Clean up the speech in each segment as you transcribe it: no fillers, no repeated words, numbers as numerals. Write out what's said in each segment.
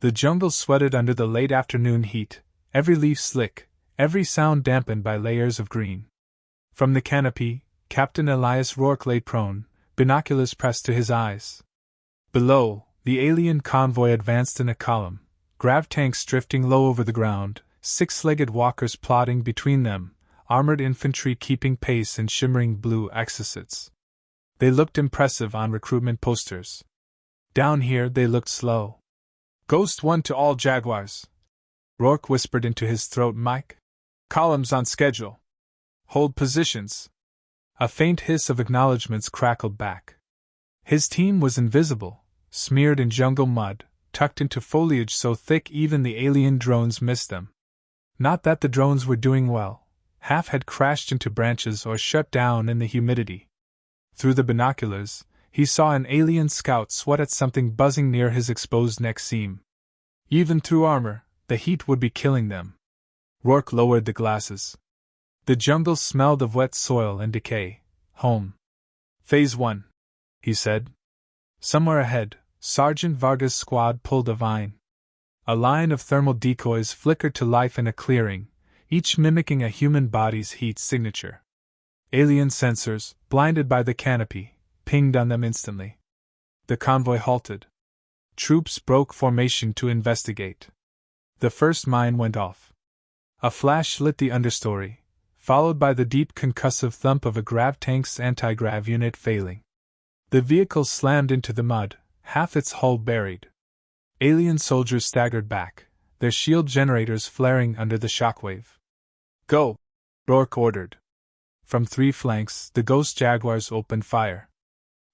The jungle sweated under the late afternoon heat, every leaf slick, every sound dampened by layers of green. From the canopy, Captain Elias Rourke lay prone, binoculars pressed to his eyes. Below, the alien convoy advanced in a column, grav tanks drifting low over the ground, six-legged walkers plodding between them, armored infantry keeping pace in shimmering blue exocets. They looked impressive on recruitment posters. Down here they looked slow. "Ghost 1 to all Jaguars," Rourke whispered into his throat mic. "Columns on schedule. Hold positions." A faint hiss of acknowledgments crackled back. His team was invisible, smeared in jungle mud, tucked into foliage so thick even the alien drones missed them. Not that the drones were doing well. Half had crashed into branches or shut down in the humidity. Through the binoculars, he saw an alien scout sweat at something buzzing near his exposed neck seam. Even through armor, the heat would be killing them. Rourke lowered the glasses. The jungle smelled of wet soil and decay. "Home. Phase 1, he said. Somewhere ahead, Sergeant Varga's squad pulled a vine. A line of thermal decoys flickered to life in a clearing, each mimicking a human body's heat signature. Alien sensors, blinded by the canopy, pinged on them instantly. The convoy halted. Troops broke formation to investigate. The first mine went off. A flash lit the understory, followed by the deep concussive thump of a grav tank's anti-grav unit failing. The vehicle slammed into the mud, half its hull buried. Alien soldiers staggered back, their shield generators flaring under the shockwave. "Go!" Rourke ordered. From three flanks, the Ghost Jaguars opened fire.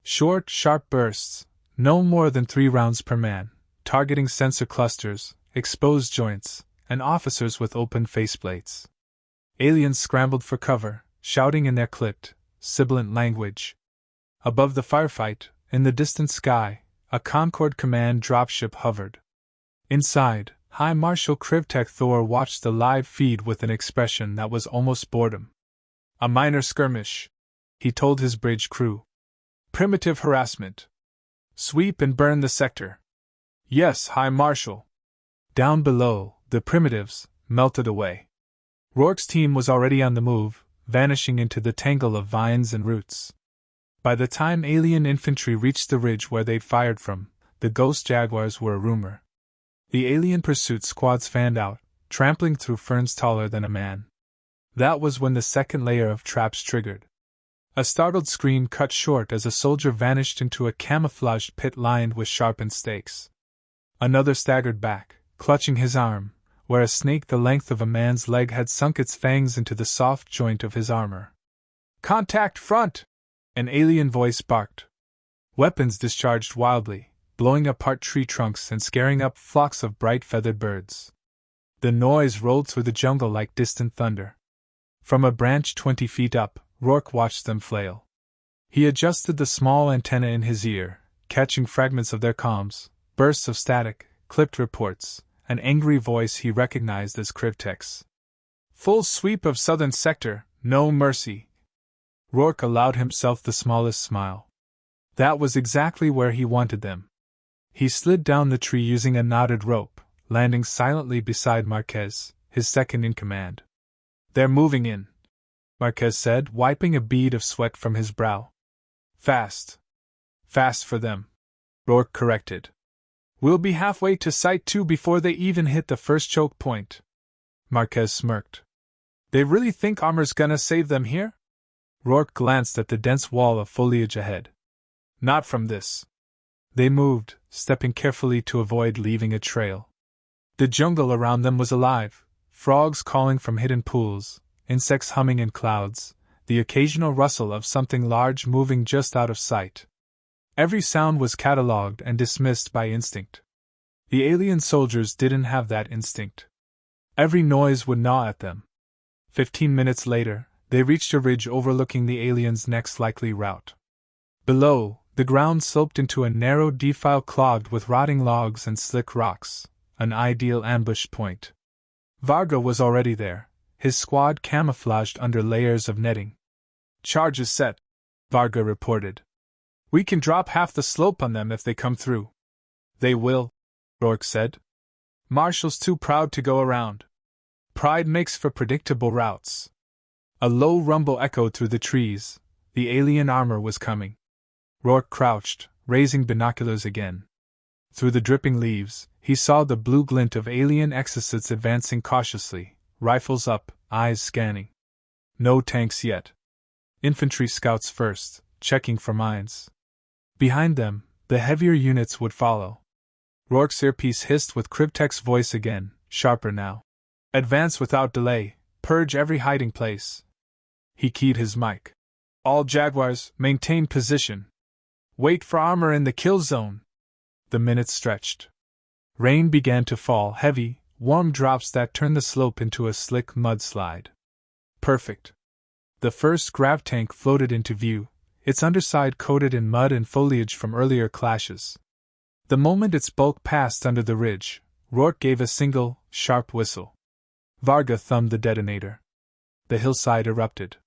Short, sharp bursts, no more than 3 rounds per man, targeting sensor clusters, exposed joints, and officers with open faceplates. Aliens scrambled for cover, shouting in their clipped, sibilant language. Above the firefight, in the distant sky, a Concord Command dropship hovered. Inside, High Marshal Krivtek Thor watched the live feed with an expression that was almost boredom. "A minor skirmish," he told his bridge crew. "Primitive harassment. Sweep and burn the sector." "Yes, High Marshal." Down below, the primitives melted away. Rourke's team was already on the move, vanishing into the tangle of vines and roots. By the time alien infantry reached the ridge where they'd fired from, the Ghost Jaguars were a rumor. The alien pursuit squads fanned out, trampling through ferns taller than a man. That was when the second layer of traps triggered. A startled scream cut short as a soldier vanished into a camouflaged pit lined with sharpened stakes. Another staggered back, clutching his arm, where a snake the length of a man's leg had sunk its fangs into the soft joint of his armor. "Contact front!" an alien voice barked. Weapons discharged wildly, blowing apart tree trunks and scaring up flocks of bright feathered birds. The noise rolled through the jungle like distant thunder. From a branch 20 feet up, Rourke watched them flail. He adjusted the small antenna in his ear, catching fragments of their comms, bursts of static, clipped reports, an angry voice he recognized as Krivtek's. "Full sweep of southern sector, no mercy." Rourke allowed himself the smallest smile. That was exactly where he wanted them. He slid down the tree using a knotted rope, landing silently beside Marquez, his second in command. "They're moving in," Marquez said, wiping a bead of sweat from his brow. "Fast. Fast for them," Rourke corrected. "We'll be halfway to Site 2 before they even hit the first choke point." Marquez smirked. "They really think armor's gonna save them here?" Rourke glanced at the dense wall of foliage ahead. "Not from this." They moved, stepping carefully to avoid leaving a trail. The jungle around them was alive, frogs calling from hidden pools, insects humming in clouds, the occasional rustle of something large moving just out of sight. Every sound was catalogued and dismissed by instinct. The alien soldiers didn't have that instinct. Every noise would gnaw at them. 15 minutes later, they reached a ridge overlooking the aliens' next likely route. Below, the ground sloped into a narrow defile clogged with rotting logs and slick rocks, an ideal ambush point. Varga was already there, his squad camouflaged under layers of netting. "Charge is set," Varga reported. "We can drop half the slope on them if they come through." "They will," Rourke said. Marshal's too proud to go around. Pride makes for predictable routes. A low rumble echoed through the trees. The alien armor was coming. Rourke crouched, raising binoculars again. Through the dripping leaves, he saw the blue glint of alien exocets advancing cautiously, rifles up, eyes scanning. No tanks yet. Infantry scouts first, checking for mines. Behind them, the heavier units would follow. Rourke's earpiece hissed with Krivtek's voice again, sharper now. Advance without delay, purge every hiding place. He keyed his mic. All Jaguars, maintain position. Wait for armor in the kill zone. The minutes stretched. Rain began to fall, heavy, warm drops that turned the slope into a slick mudslide. Perfect. The first grav tank floated into view, its underside coated in mud and foliage from earlier clashes. The moment its bulk passed under the ridge, Rourke gave a single, sharp whistle. Varga thumbed the detonator. The hillside erupted.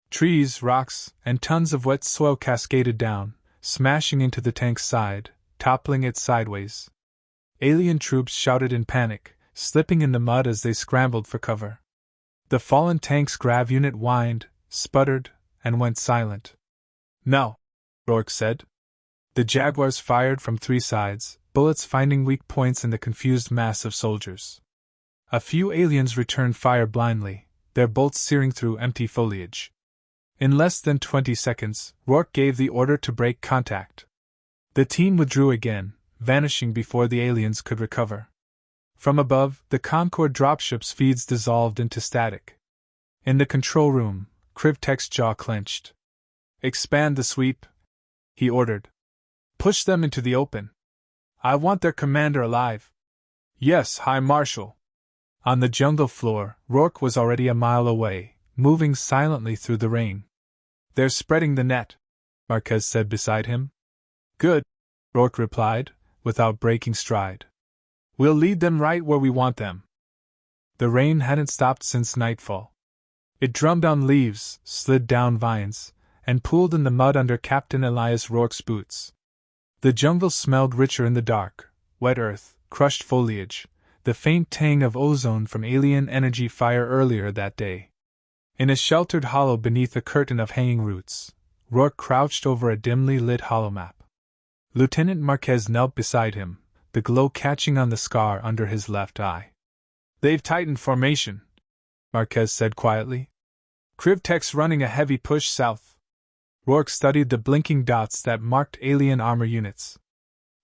Trees, rocks, and tons of wet soil cascaded down, smashing into the tank's side, toppling it sideways. Alien troops shouted in panic, slipping in the mud as they scrambled for cover. The fallen tank's grav unit whined, sputtered, and went silent. No, Rourke said. The Jaguars fired from three sides, bullets finding weak points in the confused mass of soldiers. A few aliens returned fire blindly, their bolts searing through empty foliage. In less than 20 seconds, Rourke gave the order to break contact. The team withdrew again, vanishing before the aliens could recover. From above, the Concorde dropship's feeds dissolved into static. In the control room, Krivtek's jaw clenched. Expand the sweep, he ordered. Push them into the open. I want their commander alive. Yes, High Marshal. On the jungle floor, Rourke was already a mile away, moving silently through the rain. They're spreading the net, Marquez said beside him. Good, Rourke replied, without breaking stride. We'll lead them right where we want them. The rain hadn't stopped since nightfall. It drummed on leaves, slid down vines, and pooled in the mud under Captain Elias Rourke's boots. The jungle smelled richer in the dark, wet earth, crushed foliage, the faint tang of ozone from alien energy fire earlier that day. In a sheltered hollow beneath a curtain of hanging roots, Rourke crouched over a dimly lit holomap. Lieutenant Marquez knelt beside him, the glow catching on the scar under his left eye. They've tightened formation, Marquez said quietly. Krivtek's running a heavy push south. Rourke studied the blinking dots that marked alien armor units.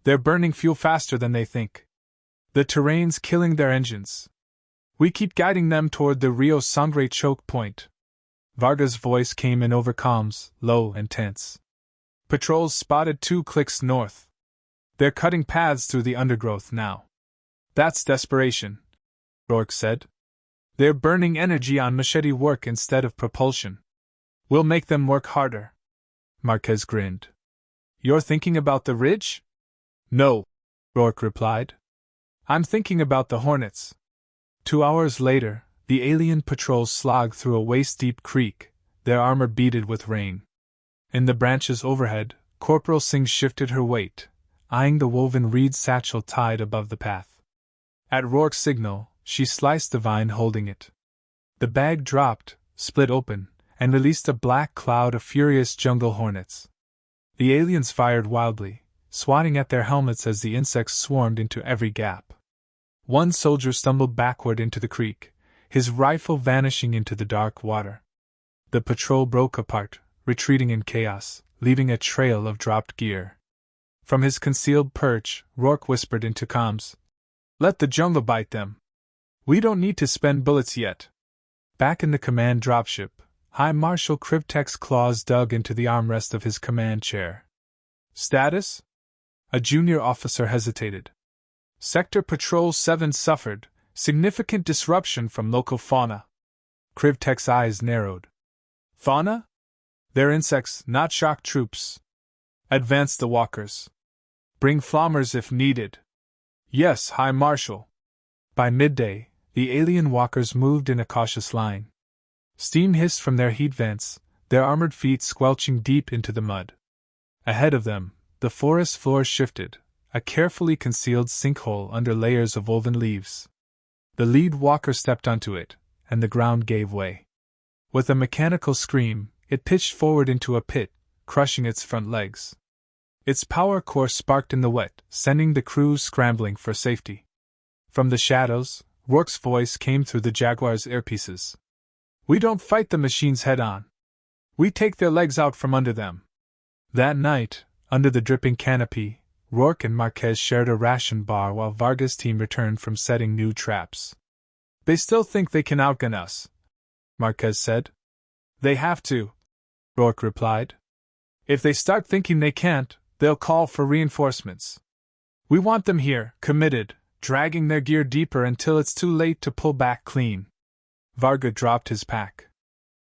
They're burning fuel faster than they think. The terrain's killing their engines. We keep guiding them toward the Rio Sangre choke point. Varga's voice came in over comms, low and tense. Patrols spotted 2 clicks north. They're cutting paths through the undergrowth now. That's desperation, Rourke said. They're burning energy on machete work instead of propulsion. We'll make them work harder. Marquez grinned. You're thinking about the ridge? No, Rourke replied. I'm thinking about the Hornets. 2 hours later, the alien patrols slogged through a waist-deep creek, their armor beaded with rain. In the branches overhead, Corporal Singh shifted her weight, eyeing the woven reed satchel tied above the path. At Rourke's signal, she sliced the vine holding it. The bag dropped, split open, and released a black cloud of furious jungle hornets. The aliens fired wildly, swatting at their helmets as the insects swarmed into every gap. One soldier stumbled backward into the creek, his rifle vanishing into the dark water. The patrol broke apart, retreating in chaos, leaving a trail of dropped gear. From his concealed perch, Rourke whispered into comms, "Let the jungle bite them. We don't need to spend bullets yet." Back in the command dropship, High Marshal Krivtek's claws dug into the armrest of his command chair. Status? A junior officer hesitated. Sector Patrol 7 suffered significant disruption from local fauna. Krivtek's eyes narrowed. Fauna? They're insects, not shock troops. Advance the walkers. Bring flommers if needed. Yes, High Marshal. By midday, the alien walkers moved in a cautious line. Steam hissed from their heat vents, their armored feet squelching deep into the mud. Ahead of them, the forest floor shifted, a carefully concealed sinkhole under layers of woven leaves. The lead walker stepped onto it, and the ground gave way. With a mechanical scream, it pitched forward into a pit, crushing its front legs. Its power core sparked in the wet, sending the crew scrambling for safety. From the shadows, Rourke's voice came through the Jaguar's earpieces. "We don't fight the machines head-on. We take their legs out from under them." That night, under the dripping canopy, Rourke and Marquez shared a ration bar while Varga's team returned from setting new traps. "They still think they can outgun us," Marquez said. "They have to," Rourke replied. "If they start thinking they can't, they'll call for reinforcements. We want them here, committed, dragging their gear deeper until it's too late to pull back clean." Varga dropped his pack.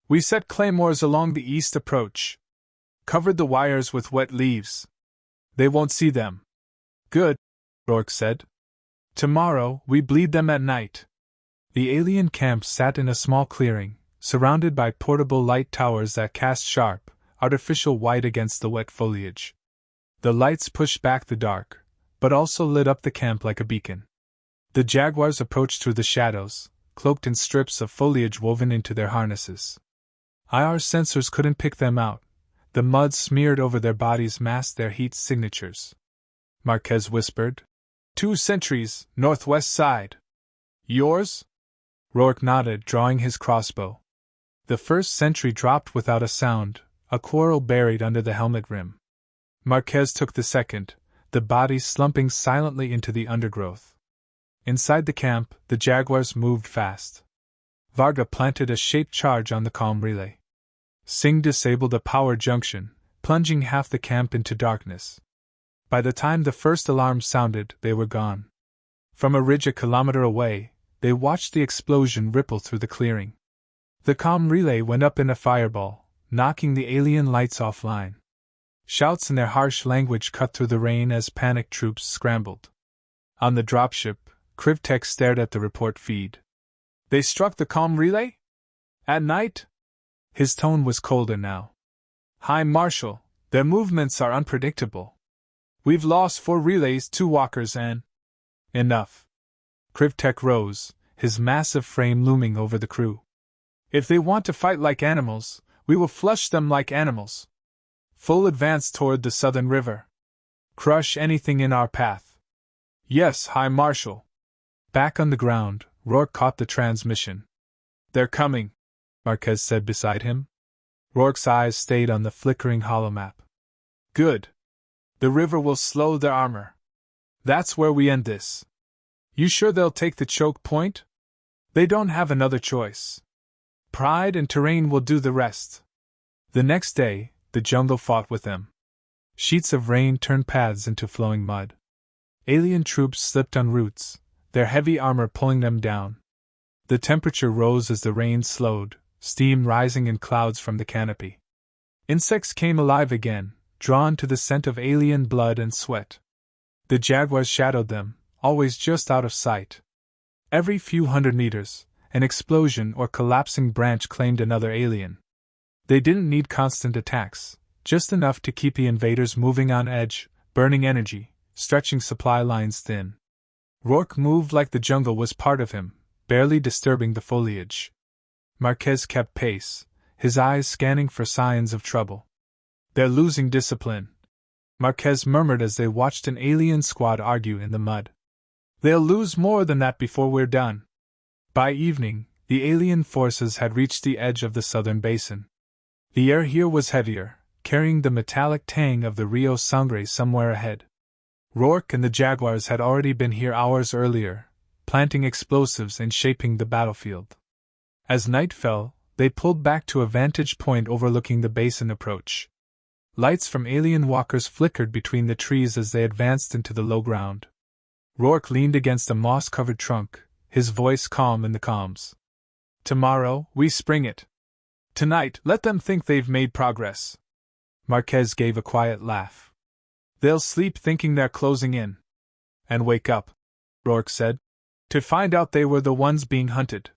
"We set claymores along the east approach. Covered the wires with wet leaves. They won't see them." "Good," Rourke said. "Tomorrow, we bleed them at night." The alien camp sat in a small clearing, surrounded by portable light towers that cast sharp, artificial white against the wet foliage. The lights pushed back the dark, but also lit up the camp like a beacon. The jaguars approached through the shadows, cloaked in strips of foliage woven into their harnesses. IR sensors couldn't pick them out. The mud smeared over their bodies masked their heat signatures. Marquez whispered, "2 sentries, northwest side." "Yours?" Rourke nodded, drawing his crossbow. The first sentry dropped without a sound, a quarrel buried under the helmet rim. Marquez took the second, the body slumping silently into the undergrowth. Inside the camp, the jaguars moved fast. Varga planted a shaped charge on the comm relay. Singh disabled a power junction, plunging half the camp into darkness. By the time the first alarm sounded, they were gone. From a ridge a kilometer away, they watched the explosion ripple through the clearing. The comm relay went up in a fireball, knocking the alien lights offline. Shouts in their harsh language cut through the rain as panicked troops scrambled. On the dropship, Krivtek stared at the report feed. "They struck the comm relay? At night?" His tone was colder now. "High Marshal, their movements are unpredictable. We've lost 4 relays, 2 walkers and—" "Enough." Krivtek rose, his massive frame looming over the crew. "If they want to fight like animals, we will flush them like animals. Full advance toward the southern river. Crush anything in our path." "Yes, High Marshal." Back on the ground, Rourke caught the transmission. "They're coming," Marquez said beside him. Rourke's eyes stayed on the flickering holomap. "Good. The river will slow their armor. That's where we end this. You sure they'll take the choke point? They don't have another choice. Pride and terrain will do the rest." The next day, the jungle fought with them. Sheets of rain turned paths into flowing mud. Alien troops slipped on roots, their heavy armor pulling them down. The temperature rose as the rain slowed, steam rising in clouds from the canopy. Insects came alive again, drawn to the scent of alien blood and sweat. The jaguars shadowed them, always just out of sight. Every few hundred meters, an explosion or collapsing branch claimed another alien. They didn't need constant attacks, just enough to keep the invaders moving on edge, burning energy, stretching supply lines thin. Rourke moved like the jungle was part of him, barely disturbing the foliage. Marquez kept pace, his eyes scanning for signs of trouble. "They're losing discipline," Marquez murmured as they watched an alien squad argue in the mud. "They'll lose more than that before we're done." By evening, the alien forces had reached the edge of the southern basin. The air here was heavier, carrying the metallic tang of the Rio Sangre somewhere ahead. Rourke and the jaguars had already been here hours earlier, planting explosives and shaping the battlefield. As night fell, they pulled back to a vantage point overlooking the basin approach. Lights from alien walkers flickered between the trees as they advanced into the low ground. Rourke leaned against a moss-covered trunk, his voice calm in the comms. "Tomorrow, we spring it. Tonight, let them think they've made progress." Marquez gave a quiet laugh. "They'll sleep thinking they're closing in. And wake up," Rourke said, "to find out they were the ones being hunted."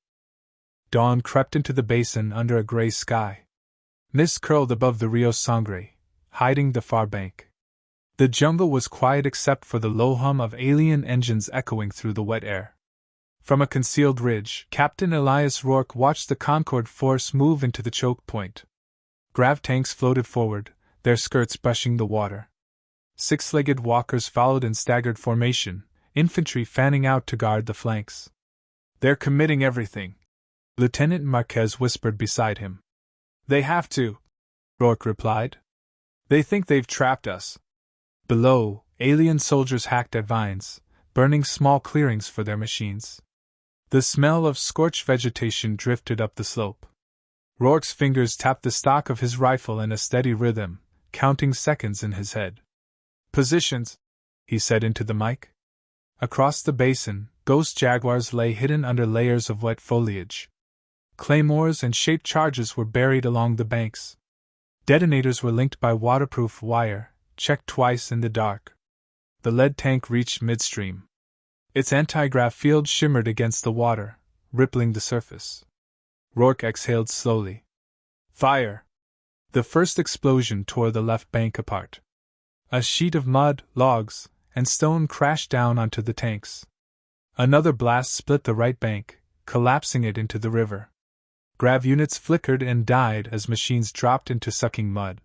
Dawn crept into the basin under a gray sky. Mist curled above the Rio Sangre, hiding the far bank. The jungle was quiet except for the low hum of alien engines echoing through the wet air. From a concealed ridge, Captain Elias Rourke watched the Concorde force move into the choke point. Grav tanks floated forward, their skirts brushing the water. Six-legged walkers followed in staggered formation, infantry fanning out to guard the flanks. "They're committing everything," Lieutenant Marquez whispered beside him. "They have to," Rourke replied. "They think they've trapped us." Below, alien soldiers hacked at vines, burning small clearings for their machines. The smell of scorched vegetation drifted up the slope. Rourke's fingers tapped the stock of his rifle in a steady rhythm, counting seconds in his head. "Positions," he said into the mic. Across the basin, ghost jaguars lay hidden under layers of wet foliage. Claymores and shaped charges were buried along the banks. Detonators were linked by waterproof wire, checked twice in the dark. The lead tank reached midstream. Its anti-grav field shimmered against the water, rippling the surface. Rourke exhaled slowly. "Fire!" The first explosion tore the left bank apart. A sheet of mud, logs, and stone crashed down onto the tanks. Another blast split the right bank, collapsing it into the river. Grav units flickered and died as machines dropped into sucking mud.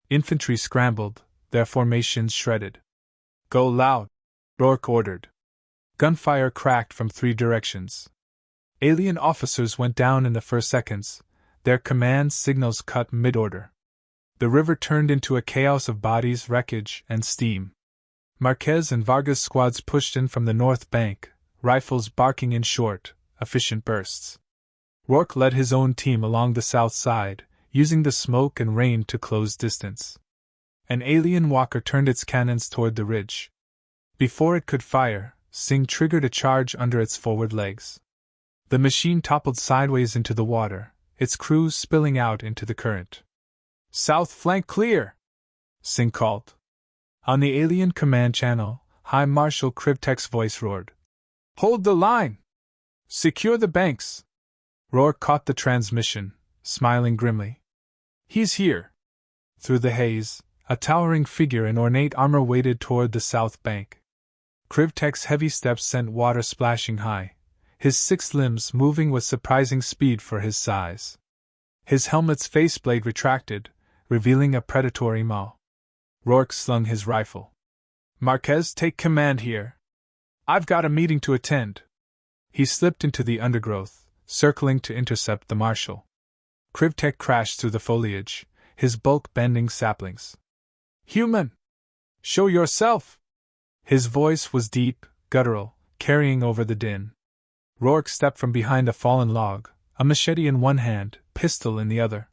Infantry scrambled, their formations shredded. "Go loud," Rourke ordered. Gunfire cracked from 3 directions. Alien officers went down in the first seconds, their command signals cut mid-order. The river turned into a chaos of bodies, wreckage, and steam. Marquez and Vargas' squads pushed in from the north bank, rifles barking in short, efficient bursts. Rourke led his own team along the south side, using the smoke and rain to close distance. An alien walker turned its cannons toward the ridge. Before it could fire, Singh triggered a charge under its forward legs. The machine toppled sideways into the water, its crews spilling out into the current. "South flank clear!" Singh called. On the alien command channel, High Marshal Krivtek's voice roared. "Hold the line! Secure the banks!" Rourke caught the transmission, smiling grimly. "He's here!" Through the haze, a towering figure in ornate armor waded toward the south bank. Krivtek's heavy steps sent water splashing high, his 6 limbs moving with surprising speed for his size. His helmet's faceplate retracted, revealing a predatory maw. Rourke slung his rifle. "Marquez, take command here. I've got a meeting to attend." He slipped into the undergrowth, circling to intercept the marshal. Krivtek crashed through the foliage, his bulk bending saplings. "Human! Show yourself!" His voice was deep, guttural, carrying over the din. Rourke stepped from behind a fallen log, a machete in one hand, pistol in the other.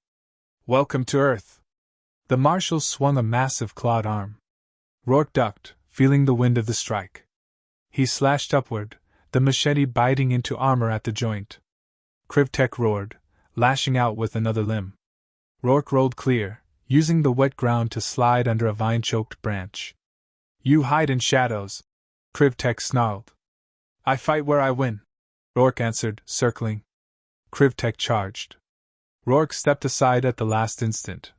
"Welcome to Earth." The marshal swung a massive clawed arm. Rourke ducked, feeling the wind of the strike. He slashed upward, the machete biting into armor at the joint. Krivtek roared, lashing out with another limb. Rourke rolled clear, using the wet ground to slide under a vine-choked branch. "You hide in shadows," Krivtek snarled. "I fight where I win," Rourke answered, circling. Krivtek charged. Rourke stepped aside at the last instant,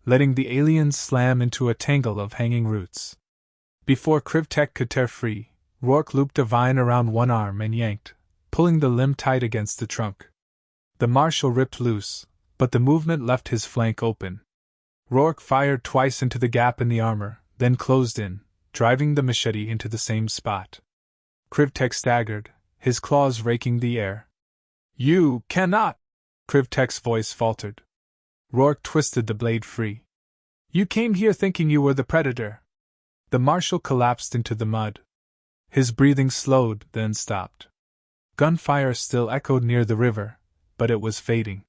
letting the aliens slam into a tangle of hanging roots. Before Krivtek could tear free, Rourke looped a vine around one arm and yanked, pulling the limb tight against the trunk. The marshal ripped loose, but the movement left his flank open. Rourke fired twice into the gap in the armor, then closed in, driving the machete into the same spot. Krivtek staggered, his claws raking the air. "You cannot!" Krivtek's voice faltered. Rourke twisted the blade free. "You came here thinking you were the predator." The marshal collapsed into the mud. His breathing slowed, then stopped. Gunfire still echoed near the river, but it was fading.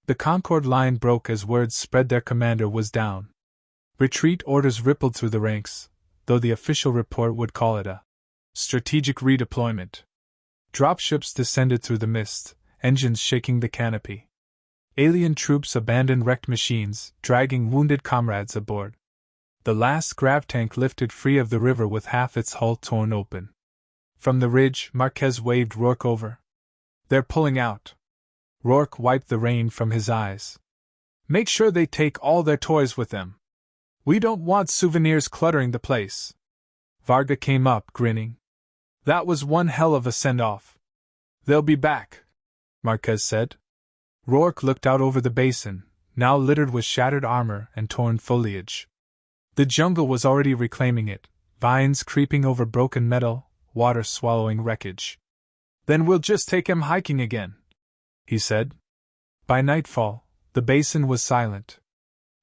The Concorde line broke as words spread their commander was down. Retreat orders rippled through the ranks, though the official report would call it a strategic redeployment. Dropships descended through the mist, engines shaking the canopy. Alien troops abandoned wrecked machines, dragging wounded comrades aboard. The last grav tank lifted free of the river with half its hull torn open. From the ridge, Marquez waved Rourke over. "They're pulling out." Rourke wiped the rain from his eyes. "Make sure they take all their toys with them." We don't want souvenirs cluttering the place. Varga came up, grinning. That was one hell of a send-off. They'll be back, Marquez said. Rourke looked out over the basin, now littered with shattered armor and torn foliage. The jungle was already reclaiming it, vines creeping over broken metal, water swallowing wreckage. Then we'll just take him hiking again, he said. By nightfall, the basin was silent.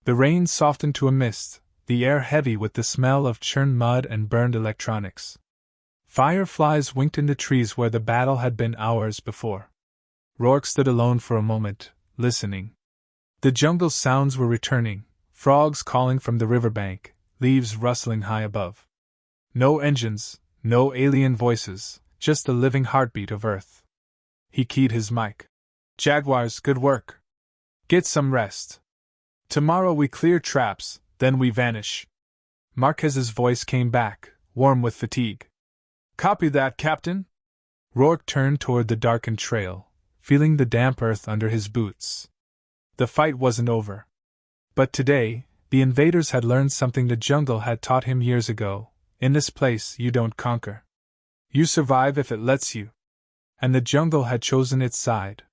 The rain softened to a mist, the air heavy with the smell of churned mud and burned electronics. Fireflies winked in the trees where the battle had been hours before. Rourke stood alone for a moment, listening. The jungle's sounds were returning, frogs calling from the riverbank, leaves rustling high above. No engines, no alien voices, just the living heartbeat of Earth. He keyed his mic. Jaguars, good work. Get some rest. Tomorrow we clear traps, then we vanish. Marquez's voice came back, warm with fatigue. Copy that, Captain. Rourke turned toward the darkened trail, feeling the damp earth under his boots. The fight wasn't over. But today, the invaders had learned something the jungle had taught him years ago. In this place, you don't conquer. You survive if it lets you. And the jungle had chosen its side.